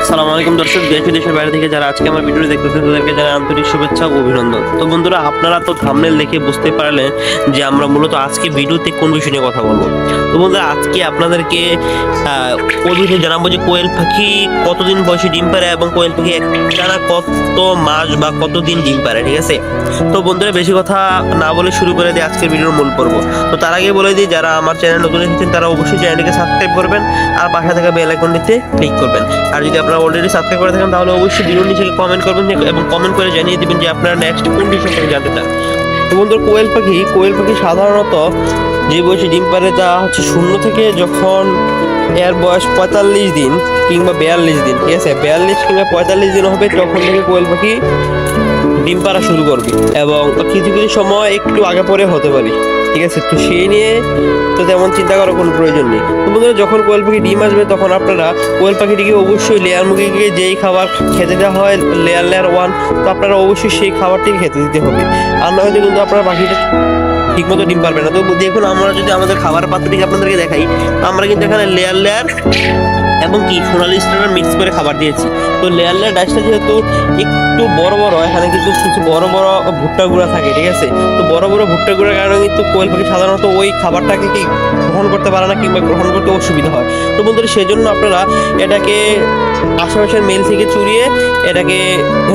আসসালামু আলাইকুম দর্শক, দেশ দেশের বাইরে থেকে যারা আজকে আমার ভিডিও দেখতেছেন তাদেরকে জানাই আন্তরিক শুভেচ্ছা ও অভিনন্দন। তো বন্ধুরা, আপনারা তো থাম্বনেল দেখে বুঝতে পারলেন যে আমরা মূলত আজকে ভিডিওতে কোন বিষয় নিয়ে কথা বলবো। তো বন্ধুরা, আজকে আপনাদেরকে ওই বিষয়ে জানাবো যে কোয়েল পাখি কতদিন বয়সে ডিম পারে এবং কোয়েল পাখি একটানা কত মাস বা কতদিন ডিম পারে, ঠিক আছে? তো বন্ধুরা, বেশি কথা না বলে শুরু করে দিই আজকের ভিডিওর মূল পর্ব। তো তার আগে বলে দিই, যারা আমার চ্যানেল নতুন এসেছেন তারা অবশ্যই চ্যানেলটিকে সাবস্ক্রাইব করবেন আর পাশে থাকা বেল আইকনটিতে ক্লিক করবেন। আর যদি আপনারা অলরেডি সাবস্ক্রাইব করে থাকেন তাহলে অবশ্যই ভিডিওর নিচে কমেন্ট করবেন এবং কমেন্ট করে জানিয়ে দিবেন যে আপনারা নেক্সট কোন বিষয় সম্পর্কে জানতে চান। তো বন্ধুরা, কোয়েল পাখি সাধারণত যে বয়সে ডিম পারে তা হচ্ছে 0 থেকে যখন এর বয়স 45 দিন কিংবা 42 দিন, ঠিক আছে? 42 কিংবা 45 দিন হবে তখন থেকে কোয়েল পাখি ডিম পাড়া শুরু করবে এবং কিছু কিছু সময় একটু আগে পরে হতে পারে, ঠিক আছে? তো সেই নিয়ে তো তেমন চিন্তা করার কোনো প্রয়োজন নেই। তো বন্ধুরা, যখন কোয়েল পাখি ডিম আসবে তখন আপনারা কোয়েল পাখিটিকে অবশ্যই লেয়ার মুরগিকে যেই খাবার খেতে দেওয়া হয় লেয়ার 1, তো আপনারা অবশ্যই সেই খাবারটি খেতে দিতে হবে। আর না হলে কিন্তু আপনারা পাখিটা ঠিক মতো ডিম পারবে না। তো দেখুন, আমরা যদি আমাদের খাবার পাত্রটিকে আপনাদেরকে দেখাই, আমরা কিন্তু এখানে লেয়ার এবং কি সোনালি স্টার মিক্স করে খাবার দিয়েছি। তো লেয়ার ডাইসটা যেহেতু একটু বড় বড়, এখানে কিন্তু কিছু বড় বড় ভুট্টা গুঁড়া থাকে, ঠিক আছে? তো বড় বড় ভুট্টা গুঁড়ার কারণে কিন্তু কোয়েল পাখি সাধারণত ওই খাবারটাকে কি গ্রহণ করতে পারে না কিংবা গ্রহণ করতে অসুবিধা হয়। তো বন্ধুরা, সেজন্য আপনারা এটাকে আশেপাশের মেল থেকে চুরিয়ে এটাকে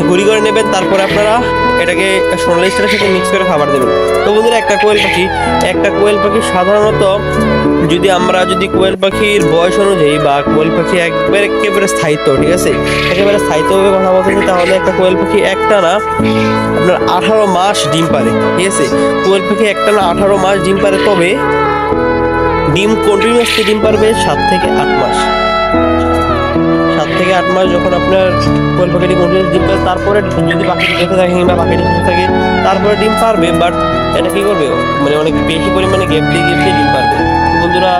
গুঁড়ি করে নেবেন, তারপরে আপনারা এটাকে সোনালি স্টারের সাথে মিক্স করে খাবার দেবেন। তো বন্ধুরা, একটা কোয়েল পাখি সাধারণত যদি কোয়েল পাখির বয়স অনুযায়ী বা কোয়েল পাখি একেবারে স্থায়িত্ব, ঠিক আছে, একেবারে স্থায়িত্বভাবে কথা বলতে চাই, তাহলে একটা কোয়েল পাখি একটানা আপনার 18 মাস ডিম পারে, ঠিক আছে? কোয়েল পাখি একটানা 18 মাস ডিম পারে, তবে ডিম কন্টিনিউয়াসলি ডিম পারবে 7 থেকে 8 মাস। 7 থেকে 8 মাস যখন আপনার কোয়েল পাখিটি কন্টিনিউয়াস ডিম পারে, তারপরে যদি পাখিটি বেঁচে থাকে কিংবা পাখিটি সুস্থ থাকে তারপরে ডিম পারবে, বাট এটা কি করবে, মানে অনেক বেশি পরিমাণে গ্যাপ দিয়ে ডিম পারবে। তো বন্ধুরা,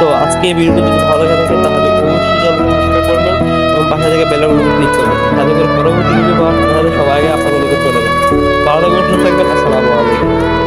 তো আজকে এই ভিডিওটি যদি ভালো লাগে থাকে তাহলে অবশ্যই চ্যানেলটি সাবস্ক্রাইব করবেন এবং পাশে থেকে বেল আইকনটি ক্লিক করবেন, তাহলে করে পরবর্তী ভিডিও পাওয়ার সাথে সাথে সবার আগে আপনাদের নিকট চলে যাবে। ভালো থাকবেন, সুস্থ থাকবেন, আসসালামু আলাইকুম।